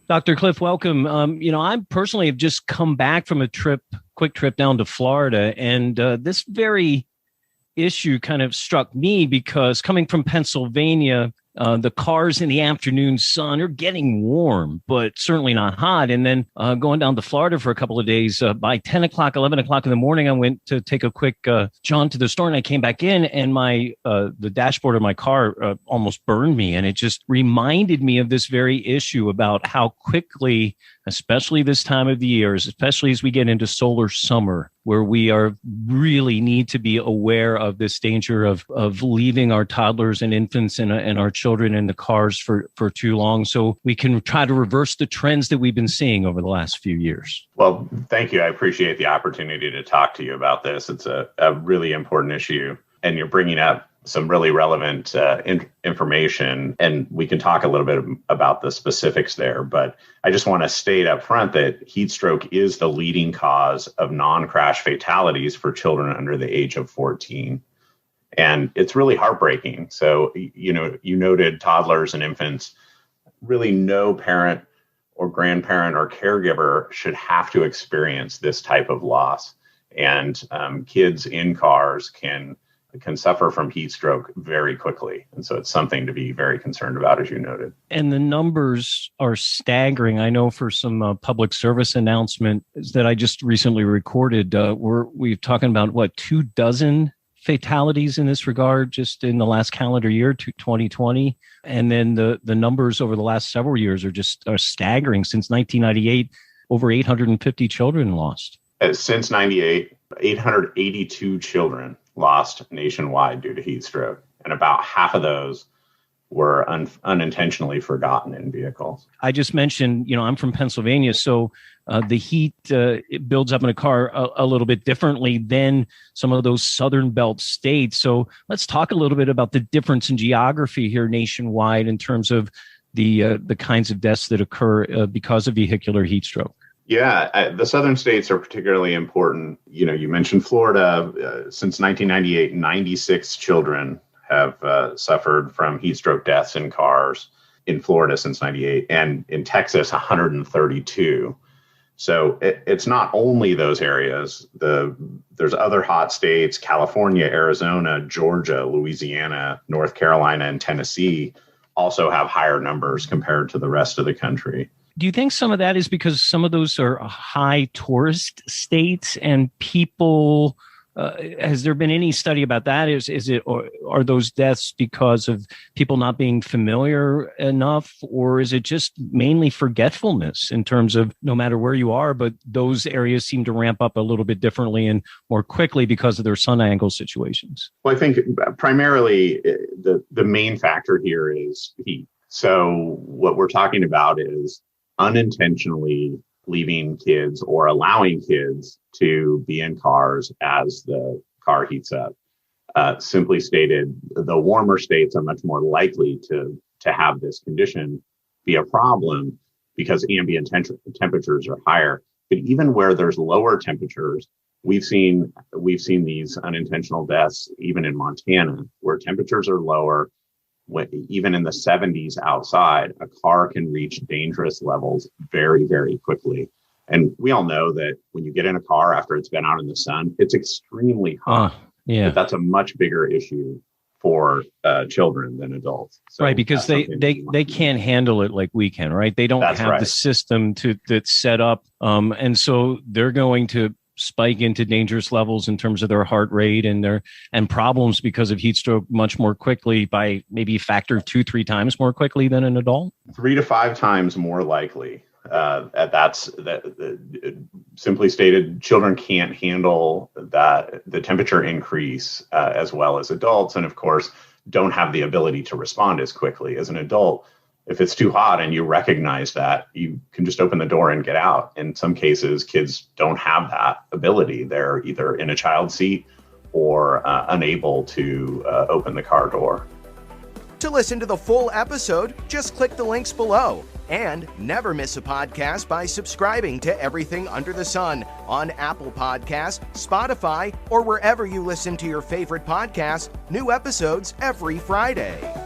Dr. Cliff, welcome. I personally have just come back from a quick trip down to Florida, and this very issue kind of struck me because coming from Pennsylvania, the cars in the afternoon sun are getting warm, but certainly not hot. And then going down to Florida for a couple of days, by 10 o'clock, 11 o'clock in the morning, I jaunt to the store, and I came back in, and the dashboard of my car almost burned me. And it just reminded me of this very issue about how quickly, especially this time of the year, especially as we get into solar summer, where we really need to be aware of this danger of leaving our toddlers and infants and our children in the cars for too long, so we can try to reverse the trends that we've been seeing over the last few years. Well, thank you. I appreciate the opportunity to talk to you about this. It's a really important issue, and you're bringing up some really relevant information, and we can talk a little bit about the specifics there. But I just want to state up front that heat stroke is the leading cause of non-crash fatalities for children under the age of 14. And it's really heartbreaking. So, you noted toddlers and infants. Really, no parent or grandparent or caregiver should have to experience this type of loss. And kids in cars can suffer from heat stroke very quickly. And so it's something to be very concerned about, as you noted. And the numbers are staggering. I know for some public service announcement that I just recently recorded, we're talking about, 24 fatalities in this regard just in the last calendar year, 2020. And then the numbers over the last several years are staggering. Since 1998, over 850 children lost. Since 98, 882 children lost nationwide due to heat stroke, and about half of those were unintentionally forgotten in vehicles. I just mentioned, I'm from Pennsylvania, so the heat it builds up in a car a little bit differently than some of those southern belt states. So let's talk a little bit about the difference in geography here nationwide in terms of the kinds of deaths that occur because of vehicular heat stroke. Yeah, the southern states are particularly important. You mentioned Florida. Since 1998, 96 children have suffered from heat stroke deaths in cars in Florida since 98, and in Texas, 132. So it's not only those areas. There's other hot states: California, Arizona, Georgia, Louisiana, North Carolina, and Tennessee also have higher numbers compared to the rest of the country. Do you think some of that is because some of those are high tourist states and people, has there been any study about that? Is it, or are those deaths because of people not being familiar enough, or is it just mainly forgetfulness in terms of no matter where you are, but those areas seem to ramp up a little bit differently and more quickly because of their sun angle situations? Well, I think primarily the main factor here is heat. So what we're talking about is unintentionally leaving kids or allowing kids to be in cars as the car heats up. Simply stated, the warmer states are much more likely to have this condition be a problem because ambient temperatures are higher. But even where there's lower temperatures, we've seen these unintentional deaths even in Montana, where temperatures are lower. Even in the 70s outside, a car can reach dangerous levels very, very quickly. And we all know that when you get in a car after it's been out in the sun, it's extremely hot. Yeah. But that's a much bigger issue for children than adults. So right, because they can't handle it like we can, right? They don't have the system that's set up. And so they're going to spike into dangerous levels in terms of their heart rate and problems because of heat stroke much more quickly, by maybe factor 2-3 times more quickly than an adult. 3 to 5 times more likely. Simply stated, children can't handle the temperature increase as well as adults, and of course don't have the ability to respond as quickly as an adult. If it's too hot and you recognize that, you can just open the door and get out. In some cases, kids don't have that ability. They're either in a child seat or unable to open the car door. To listen to the full episode, just click the links below. And never miss a podcast by subscribing to Everything Under the Sun on Apple Podcasts, Spotify, or wherever you listen to your favorite podcasts. New episodes every Friday.